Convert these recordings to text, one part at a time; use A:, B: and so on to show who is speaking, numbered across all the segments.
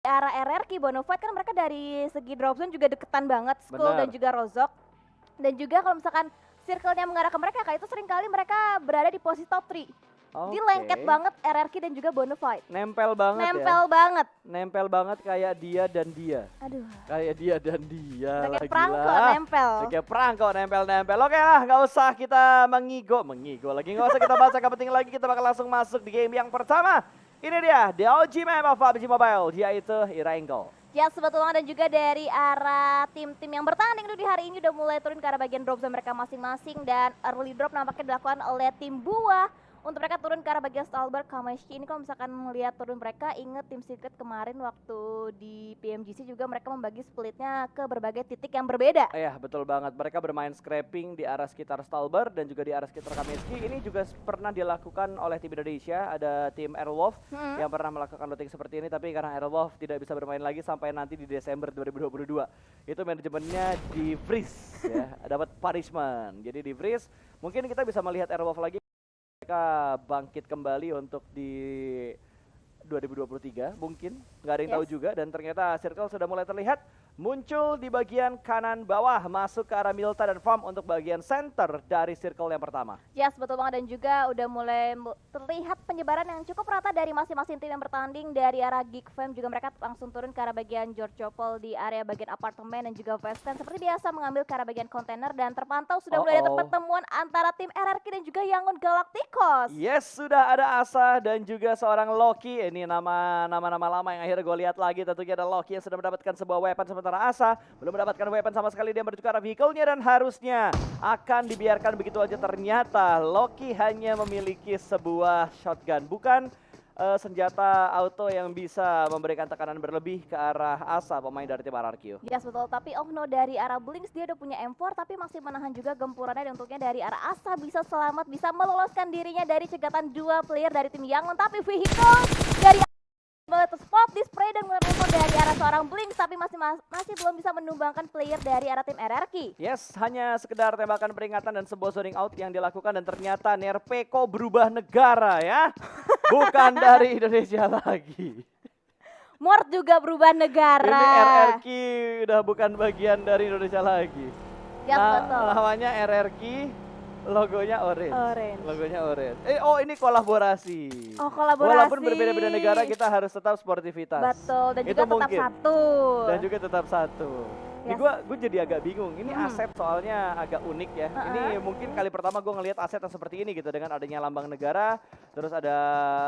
A: arah RRQ Bonafide kan mereka dari segi drop zone juga deketan banget, Skull dan juga Rozok. Dan juga kalau misalkan circle-nya mengarah ke mereka, kayak itu seringkali mereka berada di posisi top 3. Di lengket banget RRQ dan juga Bonafide.
B: Nempel banget
A: Nempel banget.
B: Nempel banget kayak dia dan dia.
A: Aduh.
B: Kayak dia dan dia.
A: Kayak perangko nempel.
B: Kayak perangko nempel-nempel. Oke lah, nggak usah kita mengigo lagi. Nggak usah kita bahas yang penting lagi. Kita bakal langsung masuk di game yang pertama. Ini dia, the OG map of PUBG Mobile. Dia itu Iraengel.
A: Ya sebetulnya dan juga dari arah tim-tim yang bertanding di hari ini udah mulai turun ke arah bagian drop zone mereka masing-masing. Dan early drop nampaknya dilakukan oleh tim Buah. Untuk mereka turun ke arah bagian Stalber, Kameshki ini kalau misalkan melihat turun mereka, inget tim Secret kemarin waktu di PMGC juga mereka membagi splitnya ke berbagai titik yang berbeda.
B: Iya betul banget, mereka bermain scrapping di arah sekitar Stalber dan juga di arah sekitar Kameshki. Ini juga pernah dilakukan oleh tim Indonesia, ada tim Airwolf yang pernah melakukan looting seperti ini. Tapi karena Airwolf tidak bisa bermain lagi sampai nanti di Desember 2022. Itu manajemennya di freeze ya, dapat punishment. Jadi di freeze, mungkin kita bisa melihat Airwolf lagi. Mereka bangkit kembali untuk di 2023 mungkin, nggak ada yang tahu juga. Dan ternyata circle sudah mulai terlihat muncul di bagian kanan bawah masuk ke arah Milta dan Farm untuk bagian center dari circle yang pertama.
A: Yes, betul banget, dan juga udah mulai terlihat penyebaran yang cukup rata dari masing-masing tim yang bertanding. Dari arah Geek Fam juga mereka langsung turun ke arah bagian George Chopel di area bagian apartemen dan juga Western seperti biasa mengambil ke arah bagian kontainer. Dan terpantau sudah mulai ada pertemuan antara tim RRQ dan juga Yangon Galacticos.
B: Yes, sudah ada Asa dan juga seorang Loki. Ini nama-nama lama yang akhirnya gue lihat lagi. Tentunya ada Loki yang sudah mendapatkan sebuah weapon, sementara Asa belum mendapatkan weapon sama sekali. Dia menuju ke arah vehicle-nya dan harusnya akan dibiarkan begitu aja. Ternyata Loki hanya memiliki sebuah shotgun, bukan senjata auto yang bisa memberikan tekanan berlebih ke arah Asa, pemain dari tim RRQ.
A: Yes, betul, tapi Ohno dari arah Blinks dia udah punya M4 tapi masih menahan juga gempurannya. Dan untuknya dari arah Asa bisa selamat, bisa meloloskan dirinya dari cegatan dua player dari tim Yangon. Tapi vehicle dari spot di spray dan mengeluarkan dari arah seorang Blinks, tapi masih belum bisa menumbangkan player dari arah tim RRQ.
B: Yes, hanya sekedar tembakan peringatan dan sebuah zoning out yang dilakukan. Dan ternyata Nerpeko berubah negara ya. Bukan dari Indonesia lagi.
A: Mort juga berubah negara.
B: Ini RRQ udah bukan bagian dari Indonesia lagi.
A: Ya, betul.
B: Namanya RRQ, logonya orange. Logonya orange. Ini kolaborasi.
A: Oh, kolaborasi.
B: Walaupun berbeda-beda negara, kita harus tetap sportivitas.
A: Betul, dan
B: itu
A: juga tetap
B: mungkin.
A: satu.
B: Dan juga tetap satu. Yes. Gue jadi agak bingung. Ini aset soalnya agak unik ya. Ini mungkin kali pertama gue ngelihat aset yang seperti ini gitu, dengan adanya lambang negara, terus ada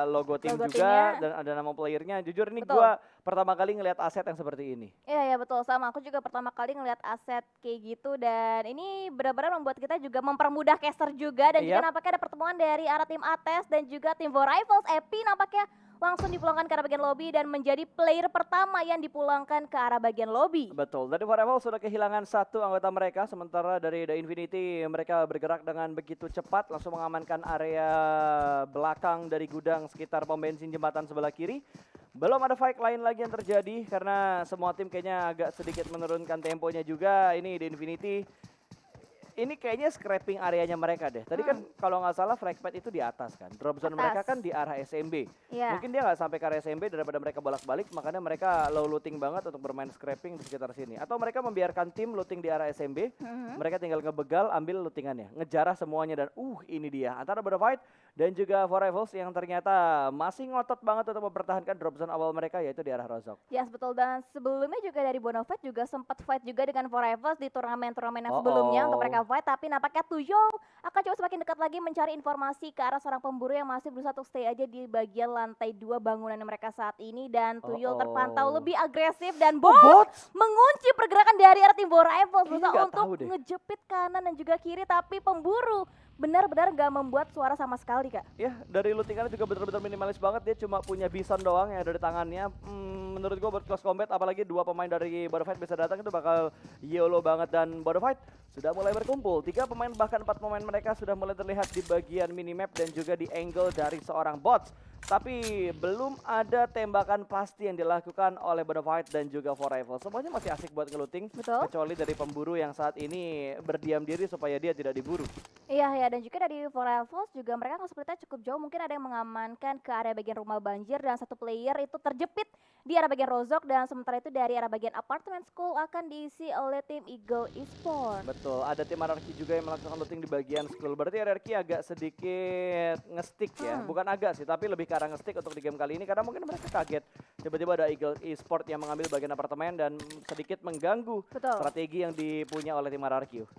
B: logo tim juga, timnya, dan ada nama playernya. Jujur ini gue pertama kali ngelihat aset yang seperti ini.
A: Iya betul, sama aku juga pertama kali ngelihat aset kayak gitu. Dan ini benar-benar membuat kita juga mempermudah caster juga. Dan juga nampaknya ada pertemuan dari arah tim Ates dan juga tim War Rivals. Epi nampaknya langsung dipulangkan ke arah bagian lobby dan menjadi player pertama yang dipulangkan ke arah bagian lobby.
B: Betul, dari War Rivals sudah kehilangan satu anggota mereka, sementara dari The Infinity mereka bergerak dengan begitu cepat, langsung mengamankan area belakang dari gudang sekitar pom bensin jembatan sebelah kiri. Belum ada fight lain lagi yang terjadi karena semua tim kayaknya agak sedikit menurunkan temponya juga. Ini The Infinity, ini kayaknya scrapping areanya mereka deh. Tadi kan kalau nggak salah frag pad itu di atas kan. Drop zone mereka kan di arah SMB. Mungkin dia nggak sampai ke arah SMB daripada mereka bolak-balik, makanya mereka low looting banget untuk bermain scrapping di sekitar sini. Atau mereka membiarkan tim looting di arah SMB, mereka tinggal ngebegal, ambil lootingannya, ngejarah semuanya. Dan ini dia antara Bonafide dan juga War Rivals yang ternyata masih ngotot banget untuk mempertahankan drop zone awal mereka, yaitu di arah Rozok.
A: Yes, betul. Dan sebelumnya juga dari Bonafide juga sempat fight juga dengan War Rivals di turnamen-turnamen yang sebelumnya untuk mereka fight, tapi nampaknya Tuyul akan coba semakin dekat lagi mencari informasi ke arah seorang pemburu yang masih berusaha untuk stay aja di bagian lantai 2 bangunan mereka saat ini. Dan Tuyul terpantau lebih agresif dan mengunci pergerakan dari arah tim War Rivals, berusaha untuk ngejepit kanan dan juga kiri, tapi pemburu benar-benar gak membuat suara sama sekali, Kak.
B: Ya, dari lootingannya juga benar-benar minimalis banget. Dia cuma punya bison doang yang ada di tangannya. Menurut gue buat close combat, apalagi dua pemain dari Bonafide bisa datang, itu bakal YOLO banget. Dan Bonafide sudah mulai berkumpul. 3 pemain bahkan 4 pemain mereka sudah mulai terlihat di bagian minimap dan juga di angle dari seorang bots. tapi belum ada tembakan pasti yang dilakukan oleh Bonafide dan juga Forever. Semuanya masih asik buat ngeluting,
A: Betul.
B: kecuali dari pemburu yang saat ini berdiam diri supaya dia tidak diburu.
A: Iya ya, dan juga dari Forever juga mereka nge-splitnya cukup jauh. Mungkin ada yang mengamankan ke area bagian rumah banjir dan satu player itu terjepit di area bagian Rozok, dan sementara itu dari area bagian apartemen school akan diisi oleh tim Eagle Esports.
B: Betul, ada tim RRQ juga yang melakukan looting di bagian school. Berarti RRQ agak sedikit nge-stick ya. Bukan agak sih, tapi lebih ke arah nge-stick untuk di game kali ini. Karena mungkin mereka kaget. Tiba-tiba ada Eagle Esports yang mengambil bagian apartemen dan sedikit mengganggu strategi yang dipunya oleh tim RRQ.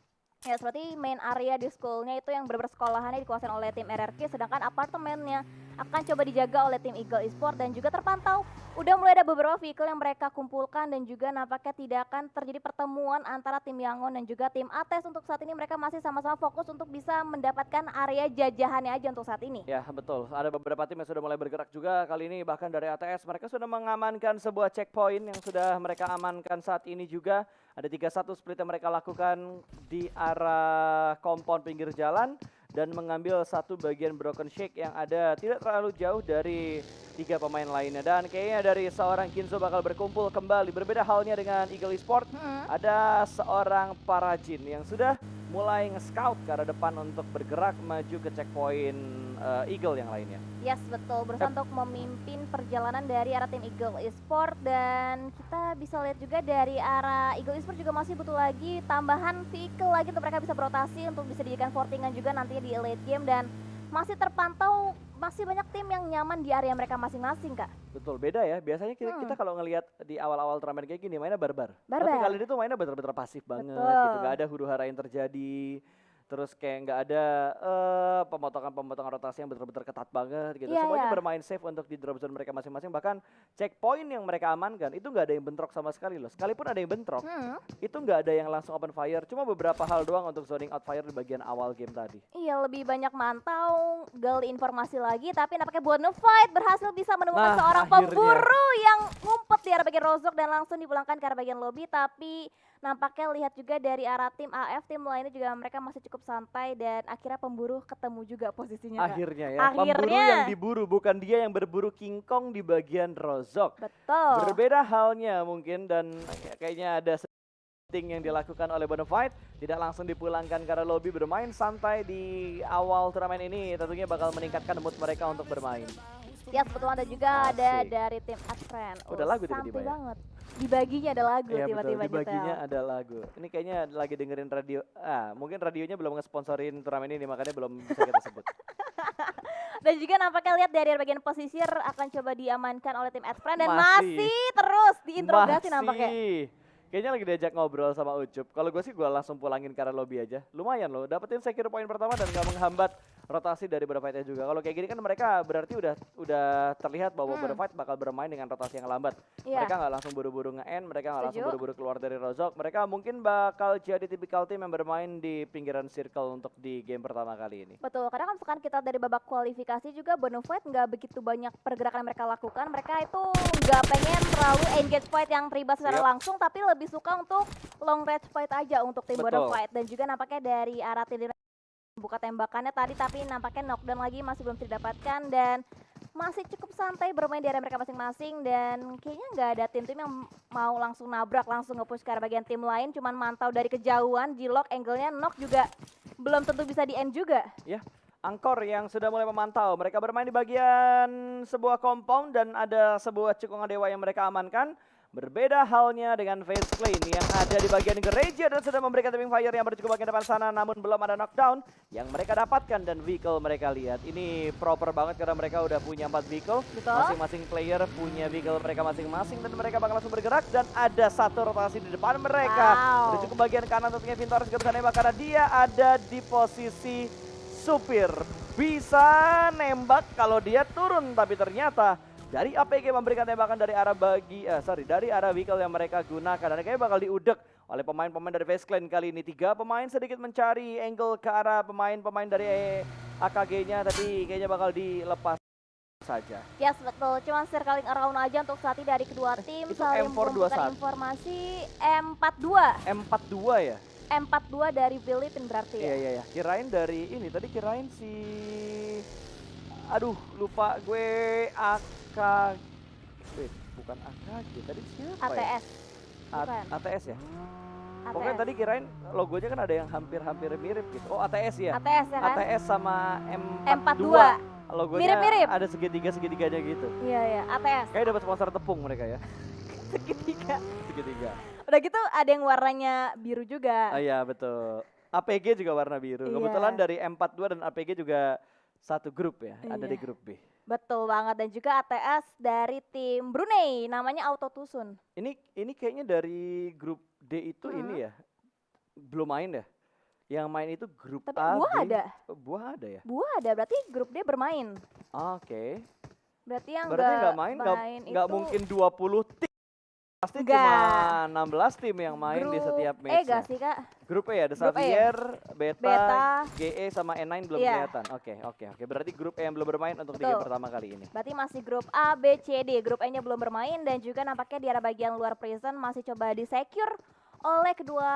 A: Ya, seperti main area di schoolnya itu yang bersekolahannya dikuasain oleh tim RRQ, sedangkan apartemennya akan coba dijaga oleh tim Eagle Esports, dan juga terpantau udah mulai ada beberapa vehicle yang mereka kumpulkan, dan juga nampaknya tidak akan terjadi pertemuan antara tim Yangon dan juga tim Ates. Untuk saat ini mereka masih sama-sama fokus untuk bisa mendapatkan area jajahannya aja untuk saat ini.
B: Ya betul, ada beberapa tim yang sudah mulai bergerak juga kali ini, bahkan dari ATS mereka sudah mengamankan sebuah checkpoint yang sudah mereka amankan saat ini juga. Ada 3-1 split yang mereka lakukan di arah kompon pinggir jalan dan mengambil satu bagian broken shake yang ada tidak terlalu jauh dari 3 pemain lainnya. Dan kayaknya dari seorang Kinzo bakal berkumpul kembali. Berbeda halnya dengan Eagle Esports, ada seorang Parajin yang sudah mulai nge-scout ke arah depan untuk bergerak maju ke checkpoint Eagle yang lainnya.
A: Yes, betul. Berusaha untuk memimpin perjalanan dari arah tim Eagle Esports, dan kita bisa lihat juga dari arah Eagle Esports juga masih butuh lagi tambahan vehicle lagi untuk mereka bisa berotasi untuk bisa dijadikan fortingan juga nantinya di late game, dan masih terpantau masih banyak tim yang nyaman di area mereka masing-masing, Kak.
B: Betul, beda ya. Biasanya kita kalau ngelihat di awal-awal turnamen kayak gini mainnya barbar. Tapi kali ini tuh mainnya bener-bener pasif banget gitu. Gak ada huru-hara yang terjadi. Terus kayak nggak ada pemotongan rotasi yang benar-benar ketat banget gitu. Semuanya bermain safe untuk di drop zone mereka masing-masing. Bahkan checkpoint yang mereka amankan itu nggak ada yang bentrok sama sekali loh. Sekalipun ada yang bentrok, itu nggak ada yang langsung open fire. Cuma beberapa hal doang untuk zoning out fire di bagian awal game tadi.
A: Iya, lebih banyak mantau, gali informasi lagi. Tapi nampaknya Bonafide berhasil bisa menemukan seorang pemburu yang ngumpet di arah bagian Rozok dan langsung dipulangkan ke arah bagian lobby. Tapi nampaknya lihat juga dari arah tim AF, tim lainnya juga mereka masih cukup santai, dan akhirnya pemburu ketemu juga posisinya.
B: Akhirnya ya, pemburu yang diburu, bukan dia yang berburu King Kong di bagian Rozok.
A: Betul.
B: Berbeda halnya mungkin, dan kayaknya ada setting yang dilakukan oleh Bonafide, tidak langsung dipulangkan karena lobby, bermain santai di awal turnamen ini tentunya bakal meningkatkan mood mereka untuk bermain.
A: Yes, betul. Ada juga ada dari tim Adfriend.
B: Udah lagu tiba-tiba ya?
A: Banget. Dibaginya ada lagu tiba-tiba.
B: Betul, dibaginya ada lagu. Ini kayaknya lagi dengerin radio. Mungkin radionya belum ngesponsorin turnamen ini, makanya belum bisa kita sebut.
A: Dan juga nampaknya lihat dari bagian posisir akan coba diamankan oleh tim Adfriend, dan masih terus diinterogasi nampaknya.
B: Kayaknya lagi diajak ngobrol sama Ucup. Kalau gue sih gue langsung pulangin ke arah lobby aja. Lumayan loh, dapetin secure point pertama dan gak menghambat rotasi dari Bonafide juga. Kalau kayak gini kan mereka berarti udah terlihat bahwa Bonafide bakal bermain dengan rotasi yang lambat. Mereka nggak langsung buru-buru nge-end, mereka nggak langsung buru-buru keluar dari Rozok. Mereka mungkin bakal jadi tipikal tim yang bermain di pinggiran circle untuk di game pertama kali ini.
A: Betul, karena kan misalkan kita dari babak kualifikasi juga Bonafide nggak begitu banyak pergerakan yang mereka lakukan. Mereka itu nggak pengen terlalu engage fight yang terlibat secara langsung, tapi lebih suka untuk long range fight aja untuk tim Bonafide. Dan juga nampaknya dari arah tim buka tembakannya tadi, tapi nampaknya knockdown lagi masih belum didapatkan, dan masih cukup santai bermain di area mereka masing-masing. Dan kayaknya nggak ada tim-tim yang mau langsung nabrak, langsung nge-push ke arah bagian tim lain, cuman mantau dari kejauhan, G-lock, angle-nya knock juga belum tentu bisa di-end juga.
B: Ya, Angkor yang sudah mulai memantau, mereka bermain di bagian sebuah compound dan ada sebuah cekungan dewa yang mereka amankan. Berbeda halnya dengan Face Lane yang ada di bagian gereja dan sudah memberikan tapping fire yang bercukup bagian depan sana, namun belum ada knockdown yang mereka dapatkan, dan vehicle mereka lihat. Ini proper banget karena mereka udah punya 4 vehicle. Masing-masing player punya vehicle mereka masing-masing dan mereka bakal langsung bergerak, dan ada satu rotasi di depan mereka. Udah cukup bagian kanan tentunya Vintorres gak bisa nembak karena dia ada di posisi supir. Bisa nembak kalau dia turun, tapi ternyata dari APG memberikan tembakan dari arah dari arah vehicle yang mereka gunakan, dan kayaknya bakal diudek oleh pemain-pemain dari Face Clan kali ini. 3 pemain sedikit mencari angle ke arah pemain-pemain dari AKG-nya, tapi kayaknya bakal dilepas saja.
A: Yes, betul. Cuma circling around aja untuk saat ini dari kedua tim. Saling mengumpulkan informasi. M42
B: ya?
A: M42 dari Philippines berarti ya?
B: Iya. Kirain dari ini, tadi kirain si Aduh, lupa gue Wait, bukan AKG, tadi siapa ya?
A: ATS. Bukan.
B: ATS ya?
A: ATS.
B: Pokoknya tadi kirain logonya kan ada yang hampir-hampir mirip gitu. Oh, ATS ya?
A: ATS ya kan?
B: ATS sama
A: M42.
B: Logonya
A: Mirip-mirip.
B: ada segitiga-segitiganya gitu.
A: Iya, ATS.
B: Kayak dapat sponsor tepung mereka ya.
A: Segitiga.
B: Segitiga.
A: Udah gitu ada yang warnanya biru juga.
B: Ah iya, betul. APG juga warna biru.
A: Iya.
B: Kebetulan dari M42 dan APG juga satu grup ya, ada
A: Iya.
B: di grup B.
A: Betul banget, dan juga ATS dari tim Brunei, namanya Auto Tusun.
B: Ini kayaknya dari grup D itu ini ya. Belum main ya? Yang main itu grup
A: Tapi
B: A,
A: Buah
B: B.
A: ada.
B: Buah ada ya?
A: Buah ada, berarti grup D bermain.
B: Oke.
A: Berarti yang
B: Berarti nggak main, nggak
A: itu
B: mungkin 20 tim. Pasti
A: Nggak.
B: cuma 16 tim yang main di setiap match.
A: gak sih kak?
B: Grup E ya, ada
A: Grup E.
B: Xavier,
A: Beta.
B: Beta, GE sama N9 belum
A: Iya.
B: kelihatan. Oke. Berarti grup E yang belum bermain untuk di
A: Betul.
B: game pertama kali ini.
A: Berarti masih grup A, B, C, D. Grup E-nya belum bermain dan juga nampaknya di area bagian luar prison masih coba di-secure oleh kedua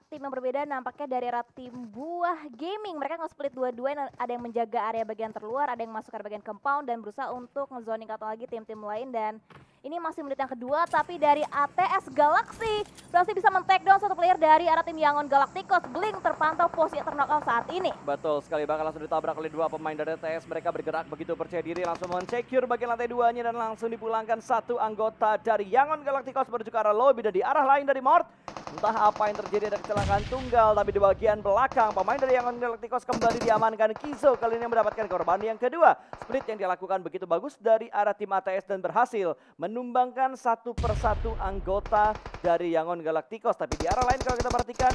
A: tim yang berbeda. Nampaknya dari arah tim Buah Gaming, mereka nge-split dua-dua, ada yang menjaga area bagian terluar, ada yang masuk ke bagian compound dan berusaha untuk nge-zoning atau lagi tim-tim lain. Dan ini masih menit yang kedua, tapi dari ATS Galaxy berhasil bisa men-take down satu player dari arah tim Yangon Galacticos. Blink terpantau posisi terknockout saat ini.
B: Betul sekali, bakal langsung ditabrak oleh dua pemain dari ATS. Mereka bergerak begitu percaya diri, langsung men-secure bagian lantai duanya dan langsung dipulangkan satu anggota dari Yangon Galacticos menuju ke arah lobby. Dan di arah lain dari Mort, entah apa yang terjadi, ada kecelakaan tunggal, tapi di bagian belakang pemain dari Yangon Galacticos kembali diamankan. Kizo kali ini mendapatkan korban yang kedua. Split yang dilakukan begitu bagus dari arah tim ATS dan berhasil menumbangkan satu persatu anggota dari Yangon Galacticos. Tapi di arah lain kalau kita perhatikan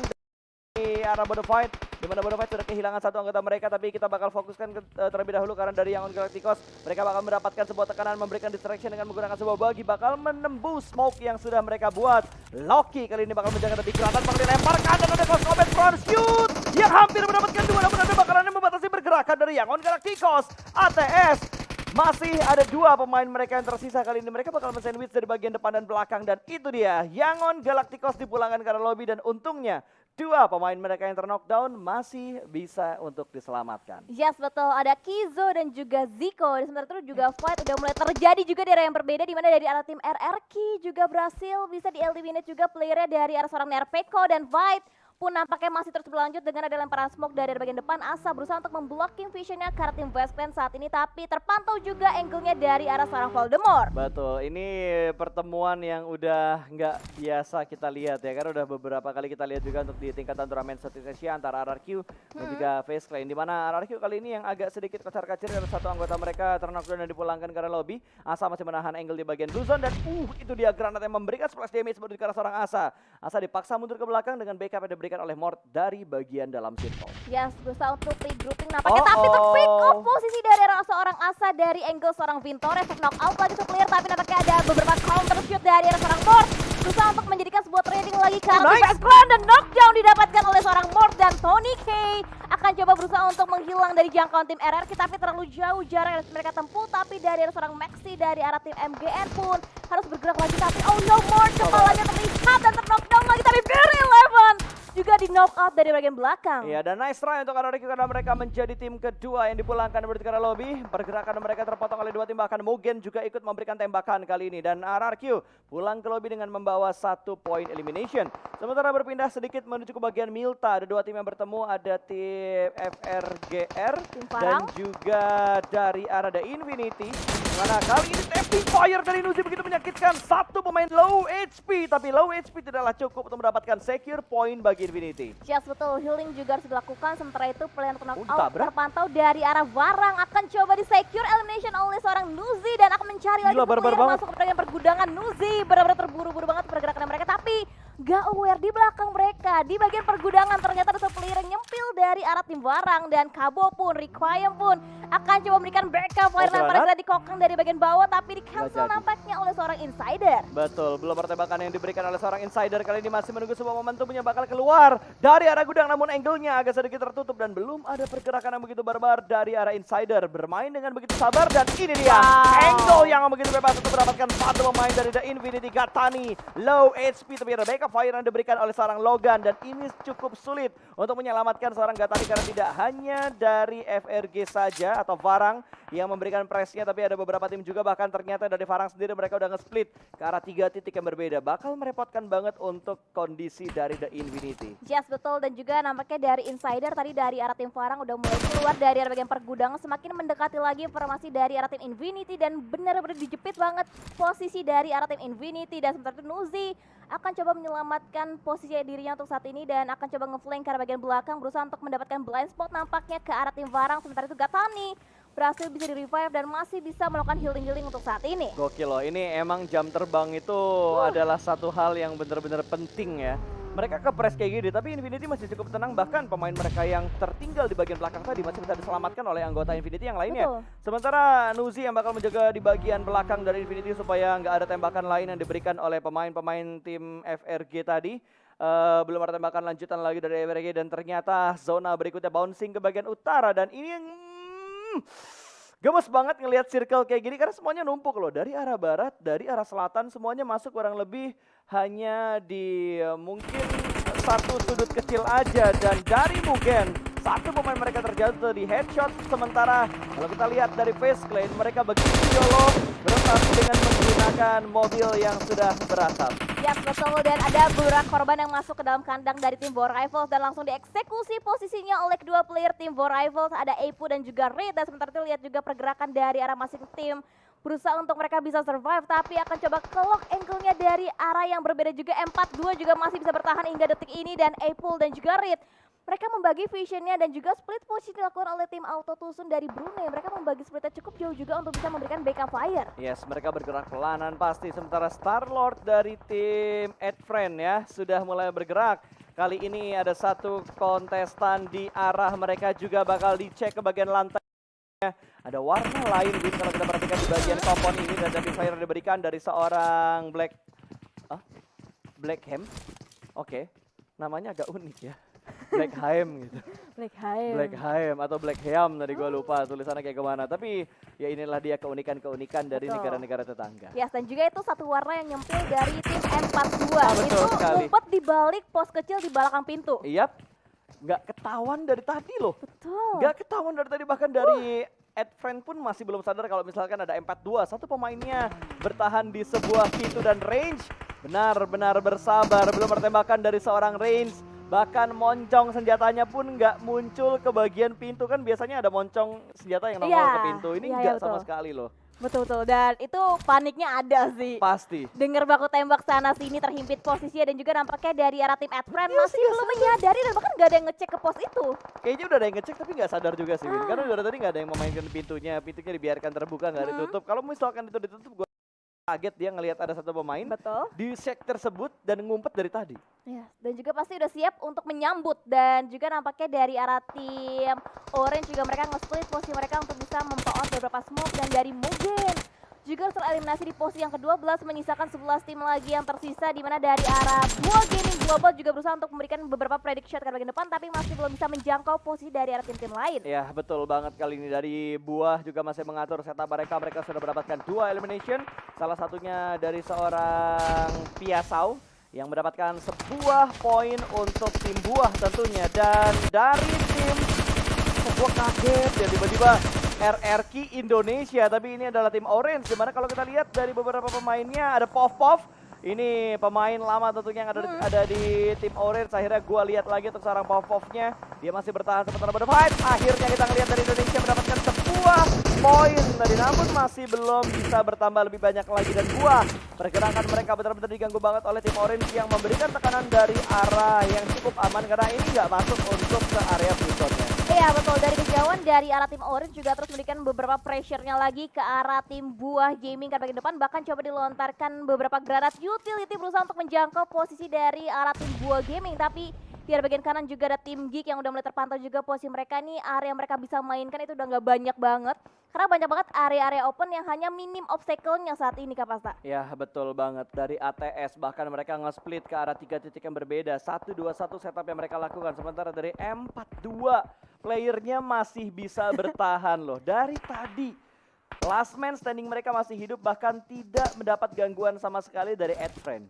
B: di arah Bonafide, di mana Bonafide sudah kehilangan satu anggota mereka, tapi kita bakal fokuskan terlebih dahulu karena dari Yangon Galacticos mereka bakal mendapatkan sebuah tekanan, memberikan distraction dengan menggunakan sebuah bagi, bakal menembus smoke yang sudah mereka buat. Loki kali ini bakal menjaga dari granat, bakal dilemparkan dan ada Ghost Combat front shoot yang hampir mendapatkan dua, namun ada bakalan membatasi pergerakan dari Yangon Galacticos. ATS masih ada dua pemain mereka yang tersisa. Kali ini mereka bakal men-sandwich dari bagian depan dan belakang, dan itu dia Yangon Galacticos dipulangkan ke arah lobby, dan untungnya dua pemain mereka yang terknockdown masih bisa untuk diselamatkan.
A: Yes, betul. Ada Kizo dan juga Zico. Di sementara itu juga fight udah mulai terjadi juga di area yang berbeda, di mana dari arah tim RRQ juga berhasil bisa di-eliminate juga playernya dari arah seorang Nerpeko, dan fight pun nampaknya masih terus berlanjut dengan ada lemparan smoke dari bagian depan. Asa berusaha untuk memblocking visionnya ke arah tim West Clan saat ini, tapi terpantau juga angle-nya dari arah seorang Voldemort.
B: Betul, ini pertemuan yang udah nggak biasa kita lihat ya, karena udah beberapa kali kita lihat juga untuk di tingkatan turnamen Southeast Asia antara RRQ dan juga FaZe Clan, di mana RRQ kali ini yang agak sedikit kocar-kacir ada satu anggota mereka terknockdown dan dipulangkan ke arah lobby. Asa masih menahan angle di bagian blue zone, dan itu dia granat yang memberikan splash damage menuju ke arah seorang Asa. Asa dipaksa mundur ke belakang dengan backup yang diberikan oleh Mort dari bagian dalam circle.
A: Yes, berusaha untuk regrouping nampaknya, tapi ter-pick off posisi dari arah seorang Asa dari angle seorang Vintores. Knock out lagi satu player, tapi nampaknya ada beberapa counter shoot dari arah seorang Mort. Berusaha untuk menjadikan sebuah trading lagi ke arah West Clan, dan knockdown didapatkan oleh seorang Mort, dan Tony K akan coba berusaha untuk menghilang dari jangkauan tim RRQ, tapi terlalu jauh jarak yang harus mereka tempuh. Tapi dari arah seorang Maxi dari arah tim MGN pun harus bergerak lagi, tapi oh no, Mort kepalanya terlihat dan ter-knockdown lagi, tapi Very Eleven juga di knock out dari bagian belakang.
B: Iya, dan nice try untuk RRQ karena mereka menjadi tim kedua yang dipulangkan menuju ke arah lobby. Pergerakan mereka terpotong oleh dua tim, bahkan Mugen juga ikut memberikan tembakan kali ini, dan RRQ pulang ke lobby dengan membawa 1 point elimination. Sementara berpindah sedikit menuju ke bagian Milta, ada dua tim yang bertemu, ada tim FRGR dan juga dari arah The Infinity. Mana kali ini tapping fire dari Nuzi begitu menyakitkan satu pemain low HP, tapi low HP tidaklah cukup untuk mendapatkan secure point bagi Infinity.
A: Yes, betul, healing juga harus dilakukan. Sementara itu player knock out
B: ditabrak.
A: terpantau dari arah Varang, akan coba di secure elimination oleh seorang Nuzi dan akan mencari lagi
B: Gila,
A: satu
B: barbar
A: player
B: banget.
A: masuk ke bagian pergudangan. Nuzi benar-benar terburu-buru banget pergerakan mereka, tapi gak aware di belakang mereka. Di bagian pergudangan ternyata ada satu player yang nyempil dari arah tim Varang, dan Kabo pun, Requiem pun akan coba memberikan backup fire lemparan di kokang dari bagian bawah, tapi di cancel nampaknya oleh seorang insider.
B: Betul, belum pertembakan yang diberikan oleh seorang insider kali ini, masih menunggu sebuah momentum yang bakal keluar dari arah gudang, namun angle-nya agak sedikit tertutup dan belum ada pergerakan yang begitu barbar dari arah insider. Bermain dengan begitu sabar, dan ini dia angle yang begitu bebas untuk mendapatkan satu pemain dari The Infinity. Gatani low HP, tapi ada backup fire yang diberikan oleh seorang Logan, dan ini cukup sulit untuk menyelamatkan seorang Gatani karena tidak hanya dari FRG saja atau Varang yang memberikan pressnya, tapi ada beberapa tim juga bahkan ternyata dari Farang sendiri mereka udah nge-split ke arah 3 titik yang berbeda. Bakal merepotkan banget untuk kondisi dari The Infinity.
A: Yes, betul. Dan juga nampaknya dari insider tadi dari arah tim Farang udah mulai keluar dari arah bagian pergudangan, semakin mendekati lagi informasi dari arah tim Infinity dan benar-benar dijepit banget posisi dari arah tim Infinity. Dan sementara itu Nuzi akan coba menyelamatkan posisi dirinya untuk saat ini dan akan coba ngeflank ke arah bagian belakang, berusaha untuk mendapatkan blind spot nampaknya ke arah tim Farang. Sementara itu Gatani berhasil bisa di-revive dan masih bisa melakukan healing-healing untuk saat ini.
B: Gokil loh, ini emang jam terbang itu adalah satu hal yang benar-benar penting ya. Mereka ke-press kayak gini, tapi Infinity masih cukup tenang. Bahkan pemain mereka yang tertinggal di bagian belakang tadi masih bisa diselamatkan oleh anggota Infinity yang lainnya.
A: Betul.
B: Sementara Nuzi yang bakal menjaga di bagian belakang dari Infinity supaya nggak ada tembakan lain yang diberikan oleh pemain-pemain tim FRG tadi. Belum ada tembakan lanjutan lagi dari FRG dan ternyata zona berikutnya bouncing ke bagian utara dan ini yang gemes banget ngelihat circle kayak gini karena semuanya numpuk loh. Dari arah barat, dari arah selatan semuanya masuk kurang lebih hanya di mungkin satu sudut kecil aja. Dan dari Mugen, satu pemain mereka terjatuh di headshot. Sementara kalau kita lihat dari face clan, mereka begitu yolo berotasi dengan menggunakan mobil yang sudah berasap.
A: Yes, betul. Dan ada beberapa korban yang masuk ke dalam kandang dari tim Bo Rivals dan langsung dieksekusi posisinya oleh kedua player tim Bo Rivals. Ada Eipu dan juga Reid. Dan sementara itu lihat juga pergerakan dari arah masing tim berusaha untuk mereka bisa survive, tapi akan coba kelok angle-nya dari arah yang berbeda juga. M42 juga masih bisa bertahan hingga detik ini dan Eipu dan juga Reid. Mereka membagi visionnya dan juga split posisi dilakukan oleh tim Auto Tusun dari Brunei. Mereka membagi splitnya cukup jauh juga untuk bisa memberikan backup fire.
B: Yes, mereka bergerak pelanan pasti. Sementara Star-Lord dari tim Adfriend ya sudah mulai bergerak. Kali ini ada satu kontestan di arah mereka juga bakal dicek ke bagian lantai. Ada warna lain gitu kalau kita perhatikan di bagian kompon ini dan dari fire diberikan dari seorang Blackham. Oke, namanya agak unik ya. Blackheim gitu. Blackheim atau Blackham tadi gue lupa tulisannya kayak kemana. Tapi ya inilah dia keunikan-keunikan dari negara-negara tetangga.
A: Yes, dan juga itu satu warna yang nyempil dari tim M42.
B: Betul
A: itu
B: sekali.
A: ngumpet di balik pos kecil di belakang pintu.
B: Iyap, nggak ketahuan dari tadi loh.
A: Betul.
B: Nggak ketahuan dari tadi, bahkan dari Adfriend pun masih belum sadar kalau misalkan ada M42. Satu pemainnya bertahan di sebuah pintu dan range. Benar-benar bersabar, belum bertembakan dari seorang range. Bahkan moncong senjatanya pun nggak muncul ke bagian pintu. Kan biasanya ada moncong senjata yang nongol ke pintu. Ini nggak sama sekali loh.
A: Betul, dan itu paniknya ada sih.
B: Pasti.
A: Dengar baku tembak sana sini, terhimpit posisinya dan juga nampaknya dari arah tim Adfriend masih belum menyadari dan bahkan nggak ada yang ngecek ke pos itu.
B: Kayaknya udah ada yang ngecek tapi nggak sadar juga sih, Win. Karena dari tadi nggak ada yang memainkan pintunya dibiarkan terbuka, nggak ditutup. Kalau misalkan itu ditutup, gue kaget dia ngelihat ada satu pemain di sek tersebut dan ngumpet dari tadi.
A: Ya, dan juga pasti udah siap untuk menyambut dan juga nampaknya dari arah tim Orange juga mereka nge-split posisi mereka untuk bisa mempout beberapa smoke dan dari Mugen juga tereliminasi di posisi yang ke-12 menyisakan 11 tim lagi yang tersisa di mana dari arah Buah Gaming Global juga berusaha untuk memberikan beberapa predict shot ke bagian depan tapi masih belum bisa menjangkau posisi dari arah tim-tim lain.
B: Ya, betul banget kali ini dari Buah juga masih mengatur setup mereka. Mereka sudah mendapatkan 2 elimination, salah satunya dari seorang Piasau yang mendapatkan sebuah poin untuk tim Buah tentunya. Dan dari tim Buah kaget dan tiba-tiba RRQ Indonesia, tapi ini adalah tim Orange. Dimana kalau kita lihat dari beberapa pemainnya ada Pov. Ini pemain lama tentunya yang ada di tim Orange. Akhirnya gue lihat lagi untuk seorang Povnya, dia masih bertahan sementara berfight. Akhirnya kita ngelihat dari Indonesia mendapatkan sebuah poin tadi, namun masih belum bisa bertambah lebih banyak lagi. Dan pergerakan mereka benar-benar diganggu banget oleh tim Orange yang memberikan tekanan dari arah yang cukup aman karena ini nggak masuk untuk ke area plutotnya.
A: Iya betul, dari kejauhan dari arah tim Orange juga terus memberikan beberapa pressure-nya lagi ke arah tim Buah Gaming ke bagian depan. Bahkan coba dilontarkan beberapa granat utility berusaha untuk menjangkau posisi dari arah tim Buah Gaming. Tapi di arah bagian kanan juga ada tim Geek yang udah mulai terpantau juga posisi mereka nih. Area yang mereka bisa mainkan itu udah nggak banyak banget. Karena banyak banget area-area open yang hanya minim obstacle-nya saat ini Kak Pasta.
B: Ya betul banget, dari ATS bahkan mereka nge-split ke arah 3 titik yang berbeda. 1-2-1 setup yang mereka lakukan. Sementara dari M42 playernya masih bisa bertahan loh. Dari tadi last man standing mereka masih hidup, bahkan tidak mendapat gangguan sama sekali dari Adfriend.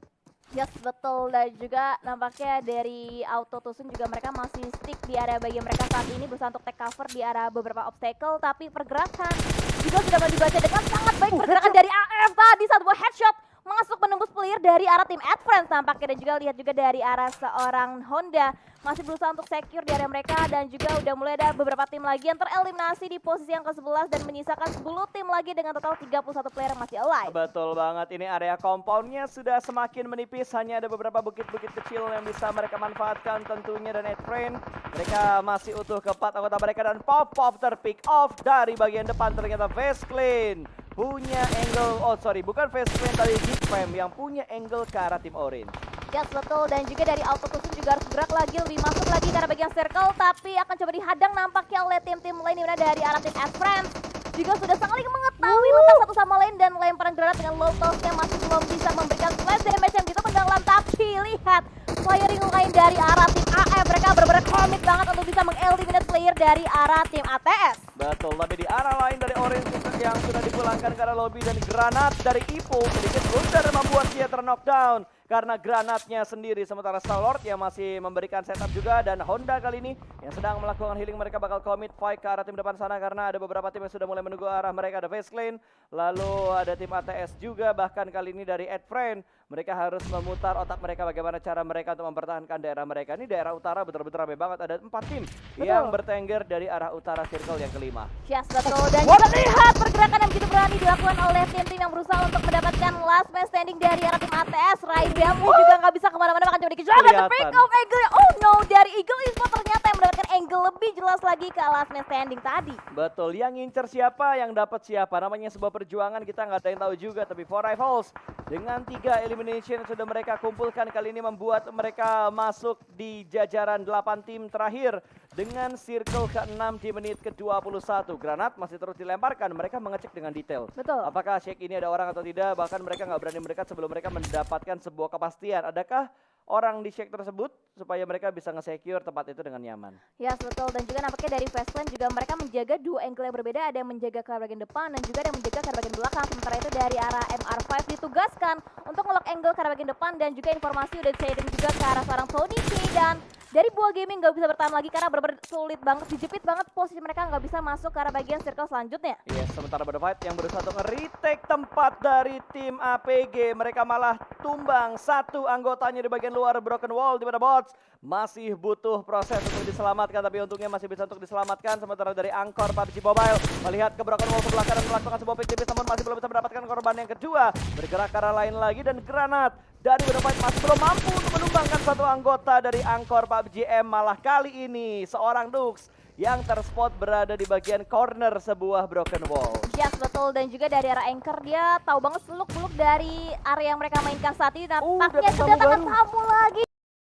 A: Yes, betul. Dan juga nampaknya dari Auto Tusun juga mereka masih stick di area bagian mereka saat ini, berusaha untuk take cover di area beberapa obstacle, tapi pergerakan juga sudah mulai dibaca dengan sangat baik. Pergerakan dari AF tadi, satu buah headshot masuk menembus player dari arah tim Advance nampaknya, dan juga lihat juga dari arah seorang Honda masih berusaha untuk secure di area mereka, dan juga udah mulai ada beberapa tim lagi yang tereliminasi di posisi yang ke-11 dan menyisakan 10 tim lagi dengan total 31 player yang masih alive.
B: Betul banget, ini area compoundnya sudah semakin menipis, hanya ada beberapa bukit-bukit kecil yang bisa mereka manfaatkan tentunya, dan Advance mereka masih utuh keempat anggota mereka, dan Pop-Pop terpick off dari bagian depan. Ternyata Vesclin punya angle, bukan Vesclin tadi, Geekfam yang punya angle ke arah tim Orange.
A: Yes, betul. Dan juga dari Auto Tusun juga harus gerak lagi, lebih masuk lagi ke arah bagian circle, tapi akan coba dihadang nampaknya oleh tim-tim lain dimana dari arah tim Advance juga sudah saling mengetahui letak satu sama lain, dan lemparan granat dengan low toss-nya masih belum bisa memberikan flash damage yang gitu mendalam. Tapi lihat firing lain dari arah tim AF, mereka benar-benar komit banget untuk bisa mengeliminate player dari arah tim ATS.
B: Betul, tapi di arah lain dari Orange yang sudah dipulangkan ke arah lobby, dan granat dari Ipo sedikit blunder membuat dia knockdown karena granatnya sendiri, sementara Star-Lord yang masih memberikan setup juga, dan Honda kali ini yang sedang melakukan healing mereka bakal commit fight ke arah tim depan sana karena ada beberapa tim yang sudah mulai menunggu arah mereka. Ada Vesclin, lalu ada tim ATS juga, bahkan kali ini dari Advance mereka harus memutar otak mereka bagaimana cara mereka untuk mempertahankan daerah mereka. Ini daerah utara betul-betul ramai banget, ada 4 tim yang bertengger dari arah utara circle yang kelima.
A: Yes, betul. Dan juga lihat pergerakan yang begitu berani dilakukan oleh tim-tim yang berusaha untuk mendapatkan last man standing dari arah tim ATS. Raidamli juga nggak bisa kemana-mana, bahkan cuma dikejar. Dan pick off angle, oh no, dari Eagle Esports ternyata yang mendapatkan angle lebih jelas lagi ke last man standing tadi.
B: Betul, yang ngincer siapa, yang dapat siapa, namanya sebuah perjuangan, kita nggak ada yang tahu juga. Tapi For Rivals dengan 3 elimination yang sudah mereka kumpulkan kali ini membuat mereka masuk di jajaran 8 tim terakhir dengan circle ke-6 di menit ke-21. Granat masih terus dilemparkan, mereka mengecek dengan detail.
A: Betul.
B: Apakah Shake ini ada orang atau tidak, bahkan mereka nggak berani mendekat sebelum mereka mendapatkan sebuah kepastian. Adakah orang di Shake tersebut supaya mereka bisa nge-secure tempat itu dengan nyaman.
A: Yes, betul. Dan juga nampaknya dari Fastland juga mereka menjaga 2 angle yang berbeda. Ada yang menjaga ke bagian depan dan juga ada yang menjaga ke bagian belakang. Sementara itu dari arah MR5 ditugaskan untuk nge-lock angle ke bagian depan, dan juga informasi udah di-sharing juga ke arah seorang Tony K. Dan dari Buah Gaming nggak bisa bertahan lagi karena benar-benar sulit banget, dijepit banget posisi mereka, nggak bisa masuk ke arah bagian circle selanjutnya.
B: Yes, sementara Fight yang berusaha untuk nge-retake tempat dari tim APG, mereka malah tumbang satu anggotanya di bagian luar Broken Wall, di mana Bots masih butuh proses untuk diselamatkan, tapi untungnya masih bisa untuk diselamatkan. Sementara dari Angkor PUBG Mobile melihat ke Broken Wall sebelah kanan melakukan sebuah pick tipis, namun masih belum bisa mendapatkan korban yang kedua. Bergerak ke arah lain lagi, dan granat dari Fight masih belum mampu untuk menumbangkan satu anggota dari Angkor PUBG M. Malah kali ini seorang Dux yang terspot berada di bagian corner sebuah Broken Wall.
A: Yes, betul. Dan juga dari arah Anchor dia tahu banget seluk-beluk dari area yang mereka mainkan saat ini. Nampaknya kedatangan tamu lagi.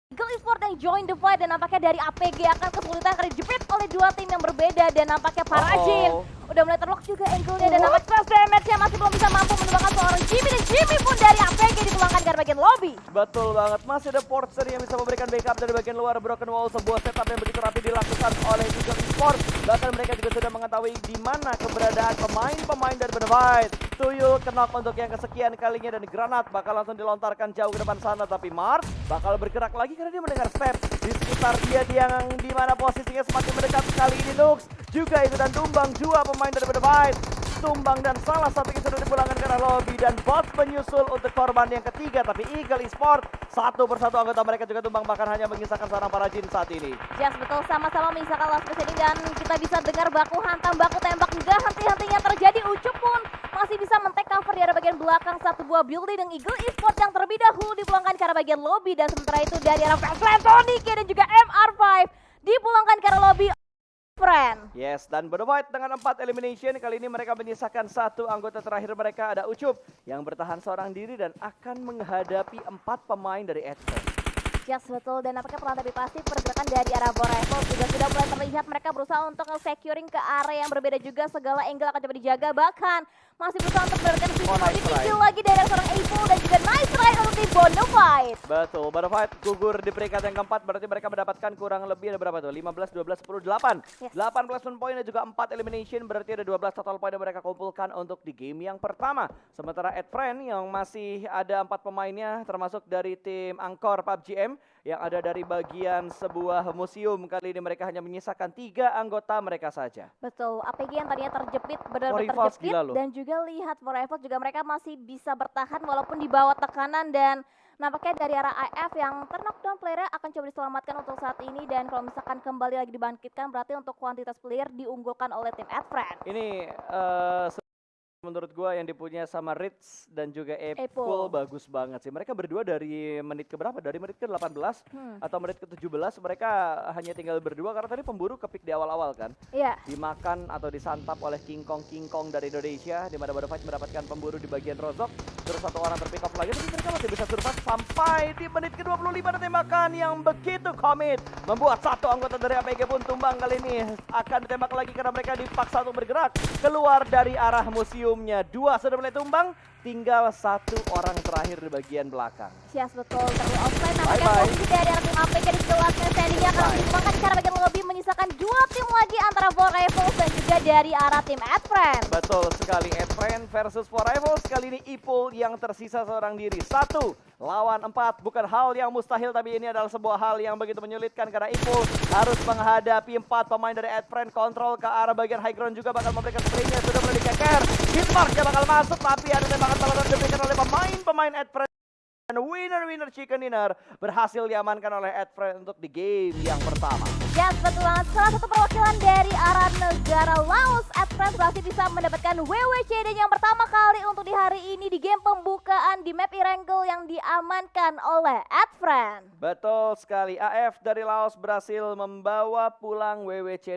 A: Eagle Esports yang join the fight, dan nampaknya dari APG akan kesulitan karena dijepit oleh 2 tim yang berbeda, dan nampaknya Parajin udah mulai terlock juga angle-nya, dan nampaknya flash damage-nya masih belum bisa mampu menumbangkan seorang Jimmy, dan Jimmy pun dari APG dipulangkan ke bagian lobby.
B: Betul banget, masih ada Porter yang bisa memberikan backup dari bagian luar Broken Wall. Sebuah setup yang begitu rapi dilakukan oleh Eagle Esports. Bahkan mereka juga sudah mengetahui di mana keberadaan pemain-pemain dari Fight. Tuyul knock untuk yang kesekian kalinya, dan granat bakal langsung dilontarkan jauh ke depan sana. Tapi Mars bakal bergerak lagi karena dia mendengar step di sekitar dia yang di mana posisinya semakin mendekat. Kali ini Nux juga itu, dan tumbang 2 pemain dari Fight. Tumbang, dan salah satunya sudah dipulangkan ke arah lobby, dan Bots menyusul untuk korban yang ketiga. Tapi Eagle Esports satu persatu anggota mereka juga tumbang, bahkan hanya mengisahkan seorang Parajin saat ini.
A: Yes, betul, sama-sama mengisahkan last place ini, dan kita bisa dengar baku hantam, baku tembak, enggak henti-hentinya terjadi. Ucup pun masih bisa men-take cover di arah bagian belakang satu buah building, dan Eagle Esports yang terlebih dahulu dipulangkan ke arah bagian lobby, dan sementara itu dari arah Fastland, Tony K dan juga MR5 dipulangkan ke arah lobby. Friend.
B: Yes, dan Fight dengan 4 elimination, kali ini mereka menyisakan satu anggota terakhir mereka, ada Ucup yang bertahan seorang diri dan akan menghadapi 4 pemain dari Advance.
A: Yes, betul. Dan nampaknya perlahan tapi pasti pergerakan dari arah Rivals juga sudah mulai terlihat. Mereka berusaha untuk nge-securing ke area yang berbeda juga. Segala angle akan coba dijaga. Bahkan masih berusaha untuk mendapatkan visual di lagi dari seorang Apple, dan juga nice try untuk tim Bonova. Bonafide.
B: Betul, Bonafide gugur di peringkat yang keempat, berarti mereka mendapatkan kurang lebih ada berapa tuh? 15, 12, 10, 8.
A: Yes.
B: 18 poin dan juga 4 elimination, berarti ada 12 total poin yang mereka kumpulkan untuk di game yang pertama. Sementara Adfriend yang masih ada 4 pemainnya, termasuk dari tim Angkor PUBG M, yang ada dari bagian sebuah museum. Kali ini mereka hanya menyisakan 3 anggota mereka saja.
A: Betul, APG yang tadinya terjepit benar-benar
B: Rivals
A: terjepit
B: gila loh.
A: dan juga lihat For Rivals juga mereka masih bisa bertahan walaupun di bawah tekanan dan nampaknya dari arah IF yang knockdown playernya akan coba diselamatkan untuk saat ini dan kalau misalkan kembali lagi dibangkitkan berarti untuk kuantitas player diunggulkan oleh tim Adfriend.
B: Ini menurut gua yang dipunya sama Ritz dan juga
A: Epul.
B: Epul bagus banget sih. Mereka berdua dari menit ke berapa? Dari menit ke 18 atau menit ke 17 mereka hanya tinggal berdua karena tadi pemburu kepik di awal-awal kan.
A: Iya.
B: Dimakan atau disantap oleh King Kong dari Indonesia, di mana Bonafide mendapatkan pemburu di bagian rozok. Terus satu orang terpick off lagi, tapi mereka masih bisa survive sampai di menit ke-25 ada tembakan yang begitu komit. Membuat satu anggota dari APG pun tumbang. Kali ini akan ditembak lagi karena mereka dipaksa untuk bergerak keluar dari arah museumnya. 2 sudah mulai tumbang, tinggal 1 orang terakhir di bagian belakang.
A: Yes, betul. Terlalu offline nampaknya
B: Bye-bye.
A: posisi dari arah tim APG di jelasnya standingnya akan ditumbangkan secara bagian lebih menyisakan 2 tim lagi antara For Rivals dan juga dari arah tim Adfriend.
B: Betul sekali, Adfriend versus For Rivals. Kali ini Ipul yang tersisa seorang diri. 1 lawan 4, bukan hal yang mustahil, tapi ini adalah sebuah hal yang begitu menyulitkan karena Ipul harus menghadapi 4 pemain dari Adfriend. Kontrol ke arah bagian high ground juga bakal memberikan spraynya, sudah mulai dikeker. Hitmarknya bakal masuk, tapi ada tembakan balasan diberikan oleh pemain Adfriend. Dan winner chicken dinner berhasil diamankan oleh Adfriend untuk di game yang pertama.
A: Yes, betul banget. Salah satu perwakilan dari arah negara Laos, Adfriend berhasil bisa mendapatkan WWCD yang pertama kali untuk di hari ini di game pembukaan di map Erangel yang diamankan oleh Adfriend.
B: Betul sekali, AF dari Laos berhasil membawa pulang WWCD.